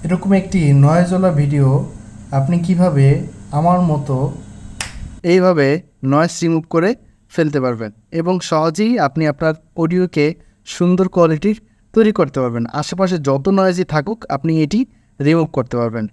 এরকম একটি নয়েজওয়ালা ভিডিও আপনি কিভাবে আমার মতো এইভাবে নয়েজ রিমুভ করে ফেলতে পারবেন এবং সহজেই আপনি আপনার অডিওকে সুন্দর কোয়ালিটির তৈরি করতে পারবেন। আশেপাশে যত নয়েজই থাকুক আপনি এটি রিমুভ করতে পারবেন।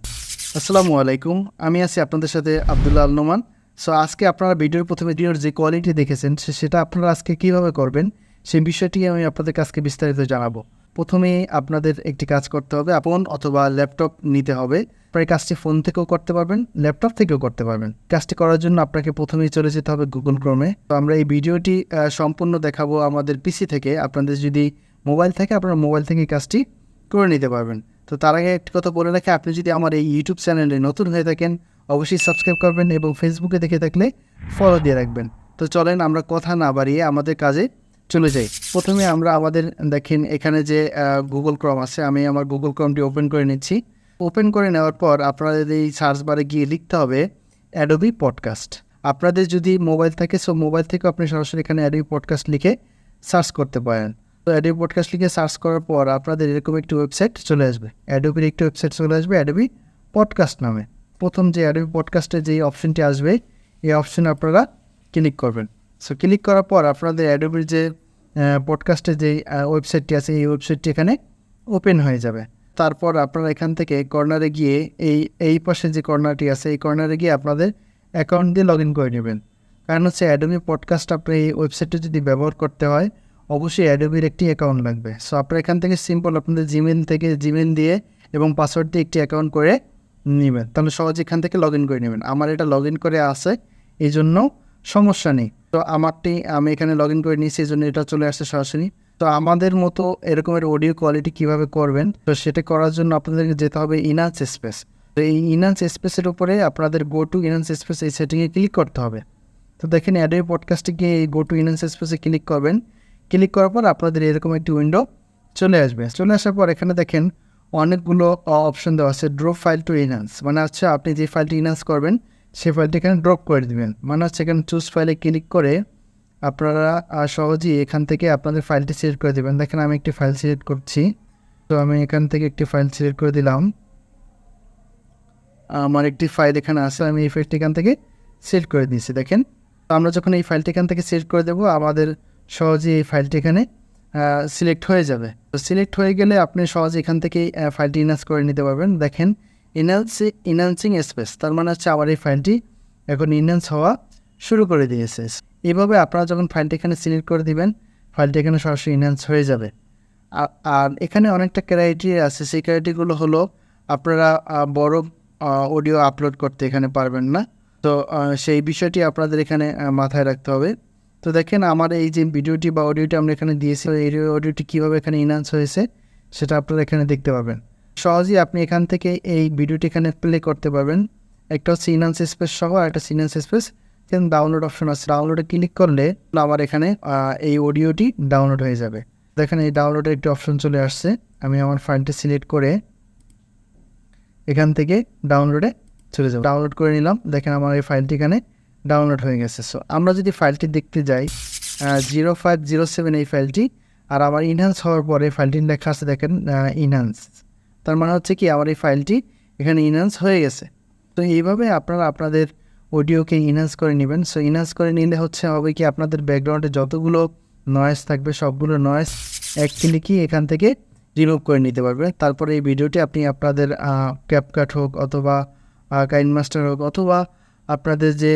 আসসালামু আলাইকুম, আমি আছি আপনাদের সাথে আব্দুল্লাহ আল নোমান। সো আজকে আপনারা ভিডিওর যে কোয়ালিটি দেখেছেন সেটা আপনারা আজকে কীভাবে করবেন সেই বিষয়টি আমি আপনাদের কাছকে বিস্তারিত জানাবো। প্রথমে আপনাদের একটি কাজ করতে হবে, ফোন অথবা ল্যাপটপ নিতে হবে। আপনার এই কাজটি ফোন থেকেও করতে পারবেন, ল্যাপটপ থেকেও করতে পারবেন। কাজটি করার জন্য আপনাকে প্রথমেই চলে যেতে হবে গুগল ক্রোমে। তো আমরা এই ভিডিওটি সম্পূর্ণ দেখাবো আমাদের পিসি থেকে। আপনাদের যদি মোবাইল থাকে আপনারা মোবাইল থেকে কাজটি করে নিতে পারবেন। তো তার আগে একটি কথা বলে রাখি, আপনি যদি আমার এই ইউটিউব চ্যানেলে নতুন হয়ে থাকেন অবশ্যই সাবস্ক্রাইব করবেন এবং ফেসবুকে দেখে থাকলে ফলো দিয়ে রাখবেন। তো চলেন আমরা কথা না বাড়িয়ে আমাদের কাজে চলে যাই। প্রথমে আমরা আমাদের দেখেন এখানে যে গুগল ক্রোম আছে, আমি আমার গুগল ক্রোমটি ওপেন করে নিচ্ছি। ওপেন করে নেওয়ার পর আপনাদের এই সার্চ বারে গিয়ে লিখতে হবে অ্যাডোবি পডকাস্ট। আপনাদের যদি মোবাইল থাকে সো মোবাইল থেকেও আপনি সরাসরি এখানে অ্যাডোবি পডকাস্ট লিখে সার্চ করতে পারেন। তো অ্যাডোবি পডকাস্ট লিখে সার্চ করার পর আপনাদের এরকম একটি ওয়েবসাইট চলে আসবে, অ্যাডোবির একটি ওয়েবসাইট চলে আসবে অ্যাডোবি পডকাস্ট নামে। প্রথম যে অ্যাডোবি পডকাস্টের যেই অপশনটি আসবে এই অপশনে আপনারা ক্লিক করবেন। সো ক্লিক করার পর আপনাদের অ্যাডোবির যে পডকাস্টের যেই ওয়েবসাইটটি আছে এই ওয়েবসাইটটি এখানে ওপেন হয়ে যাবে। তারপর আপনারা এখান থেকে কর্নারে গিয়ে এই পাশে যে কর্নারটি আছে এই কর্নারে গিয়ে আপনাদের অ্যাকাউন্ট দিয়ে লগ ইন করে নেবেন। কারণ হচ্ছে অ্যাডোবি পডকাস্ট আপনি এই ওয়েবসাইটটি যদি ব্যবহার করতে হয় অবশ্যই অ্যাডোবির একটি অ্যাকাউন্ট লাগবে। সো আপনারা এখান থেকে সিম্পল আপনাদের জিমেল দিয়ে এবং পাসওয়ার্ড দিয়ে একটি অ্যাকাউন্ট করে নেবেন, তাহলে সহজে এখান থেকে লগ ইন করে নেবেন। আমার এটা লগ ইন করে আছে এই জন্য সমস্যা নেই। তো আমি এখানে লগ ইন করে নিয়েছি এই জন্য এটা চলে আসছে সরাসরি। তো আমাদের মতো এরকমের অডিও কোয়ালিটি কীভাবে করবেন, তো সেটা করার জন্য আপনাদেরকে যেতে হবে ইনহান্স স্পেস। তো এই ইনহান্স স্পেসের উপরে আপনাদের গো টু ইনহান্স স্পেস এই সেটিংয়ে ক্লিক করতে হবে। তো দেখেন অ্যাডোবি পডকাস্টে গিয়ে এই গো টু ইনহান্স স্পেসে ক্লিক করবেন। ক্লিক করার পর আপনাদের এরকম একটি উইন্ডো চলে আসবে। চলে আসার পর এখানে দেখেন অনেকগুলো অপশন দেওয়া আছে। ড্রপ ফাইল টু ইনহান্স মানে হচ্ছে আপনি যে ফাইলটি ইনহান্স করবেন সেই ফাইলটি এখানে ড্রপ করে দেবেন, মানে হচ্ছে এখানে চুজ ফাইলে ক্লিক করে আপনারা সহজেই এখান থেকে আপনাদের ফাইলটি সিলেক্ট করে দেবেন। দেখেন আমি একটি ফাইল সিলেক্ট করছি। তো আমি এখান থেকে একটি ফাইল সিলেক্ট করে দিলাম। আমার একটি ফাইল এখানে আছে, আমি এই ফাইলটি এখান থেকে সিলেক্ট করে দিয়েছি। দেখেন তো আমরা যখন এই ফাইলটি এখান থেকে সিলেক্ট করে দেবো আমাদের সহজেই এই ফাইলটি এখানে সিলেক্ট হয়ে যাবে। তো সিলেক্ট হয়ে গেলে আপনি সহজে এখান থেকে ফাইলটি ইনহান্স করে নিতে পারবেন। দেখেন ইনহান্সিং স্পেস, তার মানে হচ্ছে আমার এই ফাইলটি এখন ইনহান্স হওয়া শুরু করে দিয়েছে। এইভাবে আপনারা যখন ফাইলটি এখানে সিলেক্ট করে দিবেন ফাইলটি এখানে সরাসরি ইনহান্স হয়ে যাবে। আর এখানে অনেকটা ক্রাইটেরিয়া আছে, সেই ক্রাইটেরিয়াগুলো হলো আপনারা বড় অডিও আপলোড করতে এখানে পারবেন না। তো সেই বিষয়টি আপনাদের এখানে মাথায় রাখতে হবে। তো দেখেন আমার এই যে ভিডিওটি বা অডিওটি আমরা এখানে দিয়েছি এই অডিওটি কীভাবে এখানে ইনহান্স হয়েছে সেটা আপনারা এখানে দেখতে পাবেন। সহজেই আপনি এখান থেকে এই ভিডিওটি এখানে প্লে করতে পারবেন। একটা হচ্ছে ইনহান্স স্পেস সহ আর একটা ইনহান্স স্পেস ডাউনলোড অপশন আছে। ডাউনলোডে ক্লিক করলে আমার এখানে এই অডিওটি ডাউনলোড হয়ে যাবে। দেখেন এই ডাউনলোডের একটি অপশন চলে আসছে। আমি আমার ফাইলটি সিলেক্ট করে এখান থেকে ডাউনলোডে চলে যাব, ডাউনলোড করে নিলাম। দেখেন আমার এই ফাইলটি এখানে ডাউনলোড হয়ে গেছে। সো আমরা যদি ফাইলটি দেখতে যাই 0507 এই ফাইলটি, আর আমার ইনহান্স হওয়ার পরে ফাইলটির লেখা আছে দেখেন ইনহান্স, তার মানে হচ্ছে কি আমার এই ফাইলটি এখানে ইনহান্স হয়ে গেছে। তো এইভাবে আপনারা আপনাদের অডিওকে ইনহান্স করে নেবেন। সো ইনহান্স করে নিলে হবে কি আপনাদের ব্যাকগ্রাউন্ডে যতগুলো নয়েজ থাকবে সবগুলো নয়েজ এক ক্লিকই এখান থেকে রিমুভ করে নিতে পারবে। তারপরে এই ভিডিওটি আপনি আপনাদের ক্যাপকাট হোক অথবা কাইনমাস্টার হোক অথবা আপনাদের যে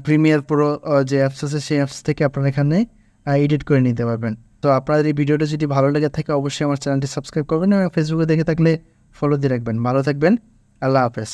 প্রিমিয়ার প্রো যে অ্যাপস আছে সেই অ্যাপস থেকে আপনারা এখানে এডিট করে নিতে পারবেন। তো আপনাদের এই ভিডিওটা যদি ভালো লেগে থাকে অবশ্যই আমার চ্যানেলটি সাবস্ক্রাইব করবেন এবং ফেসবুকে দেখে থাকলে ফলো দিয়ে রাখবেন। ভালো থাকবেন, আল্লাহ হাফেজ।